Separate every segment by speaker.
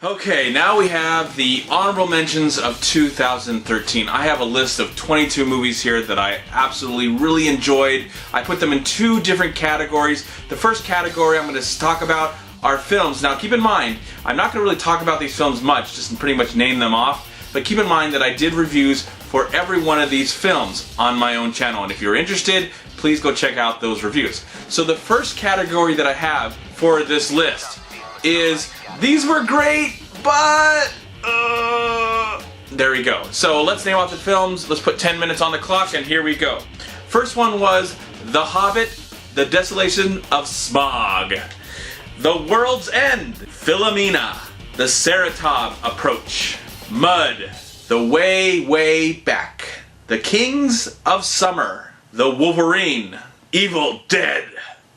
Speaker 1: Okay, now we have the honorable mentions of 2013. I have a list of 22 movies here that I absolutely really enjoyed. I put them in two different categories. The first category I'm going to talk about are films. Now keep in mind, I'm not going to really talk about these films much, just pretty much name them off. But keep in mind that I did reviews for every one of these films on my own channel. And if you're interested, please go check out those reviews. So the first category that I have for this list is these were great, but there we go. So let's name off the films. Let's put 10 minutes on the clock, and here we go. First one was The Hobbit, The Desolation of Smaug, The World's End, Philomena, The Saratov Approach, Mud, The Way, Way Back, The Kings of Summer, The Wolverine, Evil Dead,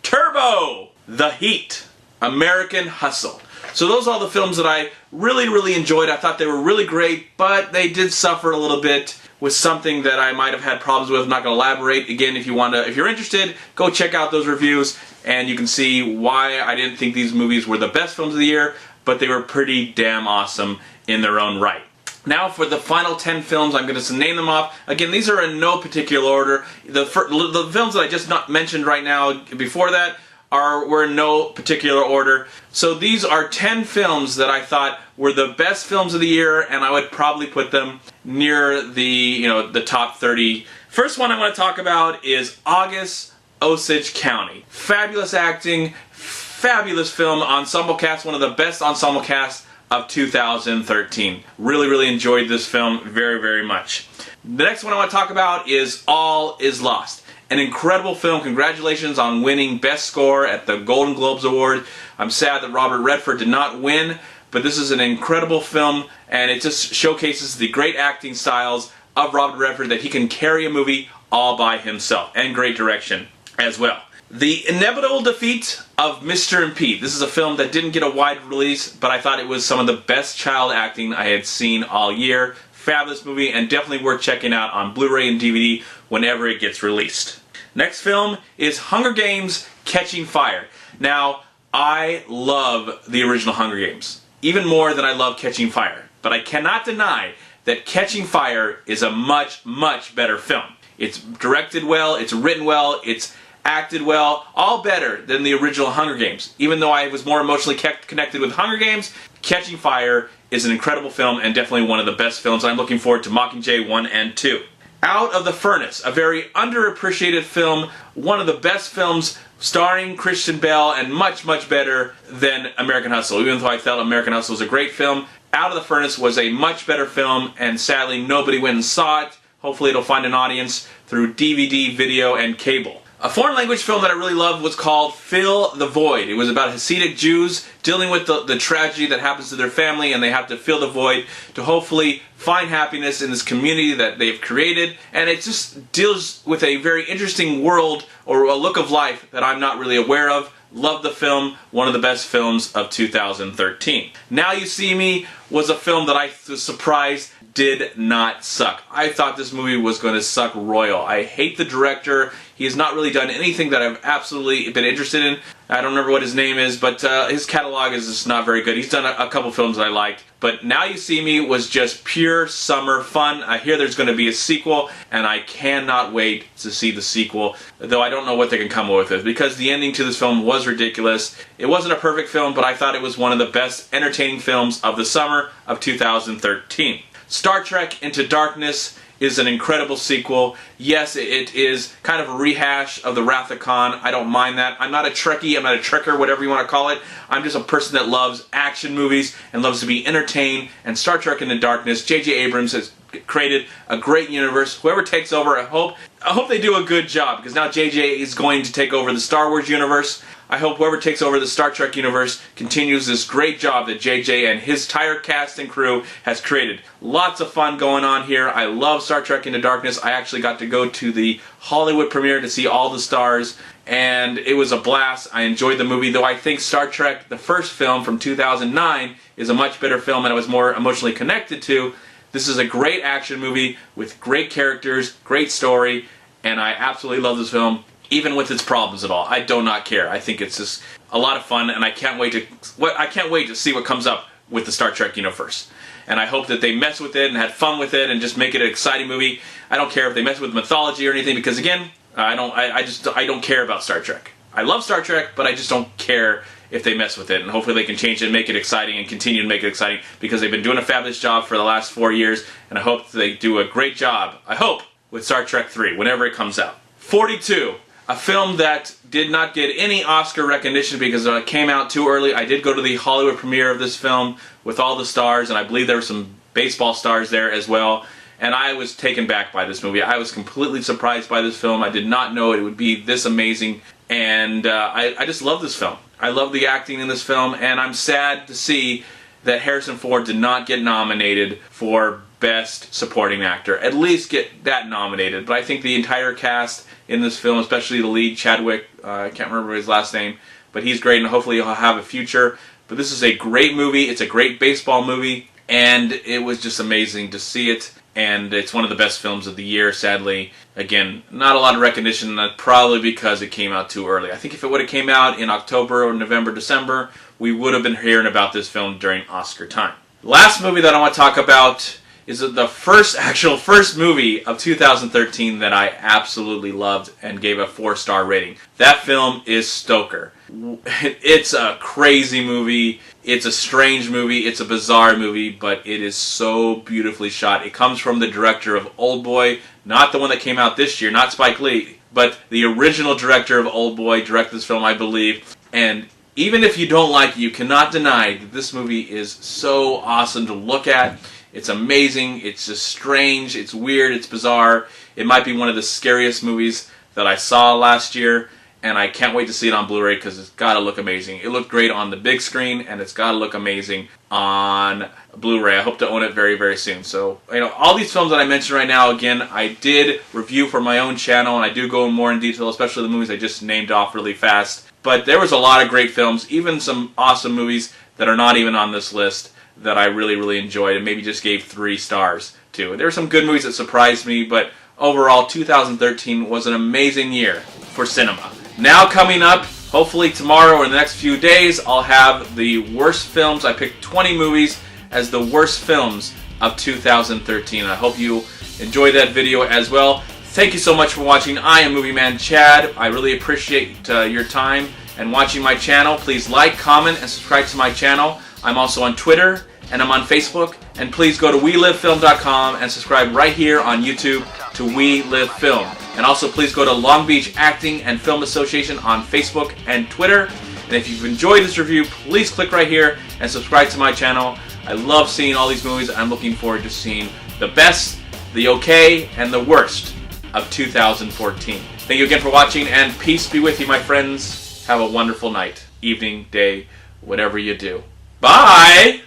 Speaker 1: Turbo, The Heat, American Hustle. So those are all the films that I really enjoyed. I thought they were really great, but they did suffer a little bit with something that I might have had problems with. I'm not going to elaborate. Again, if you're interested, go check out those reviews and you can see why I didn't think these movies were the best films of the year, but they were pretty damn awesome in their own right. Now for the final 10 films, I'm going to name them off. Again, these are in no particular order. The films that I just not mentioned right now before that were in no particular order. So these are 10 films that I thought were the best films of the year, and I would probably put them near the top 30. First one I want to talk about is August Osage County. Fabulous acting, fabulous film, ensemble cast, one of the best ensemble casts of 2013. Really enjoyed this film very much. The next one I want to talk about is All Is Lost. An incredible film. Congratulations on winning Best Score at the Golden Globes Award. I'm sad that Robert Redford did not win, but this is an incredible film, and it just showcases the great acting styles of Robert Redford, that he can carry a movie all by himself, and great direction as well. The Inevitable Defeat of Mr. and Pete. This is a film that didn't get a wide release, but I thought it was some of the best child acting I had seen all year. Fabulous movie, and definitely worth checking out on Blu-ray and DVD whenever it gets released. Next film is Hunger Games: Catching Fire. Now, I love the original Hunger Games, even more than I love Catching Fire. But I cannot deny that Catching Fire is a much better film. It's directed well, it's written well, it's acted well, all better than the original Hunger Games. Even though I was more emotionally connected with Hunger Games, Catching Fire is an incredible film and definitely one of the best films. I'm looking forward to Mockingjay 1 and 2. Out of the Furnace, a very underappreciated film, one of the best films starring Christian Bale, and much better than American Hustle. Even though I felt American Hustle was a great film, Out of the Furnace was a much better film, and sadly nobody went and saw it. Hopefully it'll find an audience through DVD, video, and cable. A foreign language film that I really loved was called Fill the Void. It was about Hasidic Jews dealing with the tragedy that happens to their family, and they have to fill the void to hopefully find happiness in this community that they've created. And it just deals with a very interesting world, or a look of life that I'm not really aware of. Love the film, one of the best films of 2013. Now You See Me was a film that I was surprised did not suck. I thought this movie was going to suck royal. I hate the director. He has not really done anything that I've absolutely been interested in. I don't remember what his name is, but his catalog is just not very good. He's done a couple films that I liked. But Now You See Me was just pure summer fun. I hear there's going to be a sequel, and I cannot wait to see the sequel, though I don't know what they can come up with, because the ending to this film was ridiculous. It wasn't a perfect film, but I thought it was one of the best entertaining films of the summer of 2013. Star Trek Into Darkness is an incredible sequel. Yes, it is kind of a rehash of the Wrath of Khan. I don't mind that. I'm not a Trekkie, I'm not a Trekker, whatever you want to call it. I'm just a person that loves action movies and loves to be entertained. And Star Trek Into Darkness, J.J. Abrams has created a great universe. Whoever takes over, I hope they do a good job, because now J.J. is going to take over the Star Wars universe. I hope whoever takes over the Star Trek universe continues this great job that JJ and his entire cast and crew has created. Lots of fun going on here. I love Star Trek Into Darkness. I actually got to go to the Hollywood premiere to see all the stars, and it was a blast. I enjoyed the movie, though I think Star Trek, the first film from 2009, is a much better film and I was more emotionally connected to. This is a great action movie with great characters, great story, and I absolutely love this film. Even with its problems at all, I do not care. I think it's just a lot of fun, and I can't wait to see what comes up with the Star Trek universe. And I hope that they mess with it and had fun with it and just make it an exciting movie. I don't care if they mess with mythology or anything, because again, I don't care about Star Trek. I love Star Trek, but I just don't care if they mess with it. And hopefully they can change it and make it exciting and continue to make it exciting, because they've been doing a fabulous job for the last 4 years, and I hope they do a great job, I hope, with Star Trek 3, whenever it comes out. 42. A film that did not get any Oscar recognition because it came out too early. I did go to the Hollywood premiere of this film with all the stars, and I believe there were some baseball stars there as well. And I was taken back by this movie. I was completely surprised by this film. I did not know it would be this amazing. And I just love this film. I love the acting in this film, and I'm sad to see that Harrison Ford did not get nominated for Best Supporting Actor. At least get that nominated. But I think the entire cast in this film, especially the lead, Chadwick, I can't remember his last name, but he's great, and hopefully he'll have a future. But this is a great movie. It's a great baseball movie, and it was just amazing to see it. And it's one of the best films of the year, sadly. Again, not a lot of recognition, probably because it came out too early. I think if it would have came out in October or November, December, we would have been hearing about this film during Oscar time. Last movie that I want to talk about is the first movie of 2013 that I absolutely loved and gave a 4-star rating. That film is Stoker. It's a crazy movie. It's a strange movie. It's a bizarre movie, but it is so beautifully shot. It comes from the director of Oldboy, not the one that came out this year, not Spike Lee, but the original director of Oldboy directed this film, I believe. And even if you don't like it, you cannot deny that this movie is so awesome to look at. It's amazing, it's just strange, it's weird, it's bizarre. It might be one of the scariest movies that I saw last year, and I can't wait to see it on Blu-ray because it's got to look amazing. It looked great on the big screen, and it's got to look amazing on Blu-ray. I hope to own it very, very soon. So, all these films that I mentioned right now, again, I did review for my own channel, and I do go more in detail, especially the movies I just named off really fast. But there was a lot of great films, even some awesome movies that are not even on this list, that I really, really enjoyed and maybe just gave 3 stars to. There were some good movies that surprised me, but overall, 2013 was an amazing year for cinema. Now coming up, hopefully tomorrow or the next few days, I'll have the worst films. I picked 20 movies as the worst films of 2013. I hope you enjoyed that video as well. Thank you so much for watching. I am MovieManCHAD. I really appreciate your time and watching my channel. Please like, comment, and subscribe to my channel. I'm also on Twitter, and I'm on Facebook. And please go to WeLiveFilm.com and subscribe right here on YouTube to We Live Film. And also please go to Long Beach Acting and Film Association on Facebook and Twitter. And if you've enjoyed this review, please click right here and subscribe to my channel. I love seeing all these movies. I'm looking forward to seeing the best, the okay, and the worst of 2014. Thank you again for watching, and peace be with you, my friends. Have a wonderful night, evening, day, whatever you do. Bye!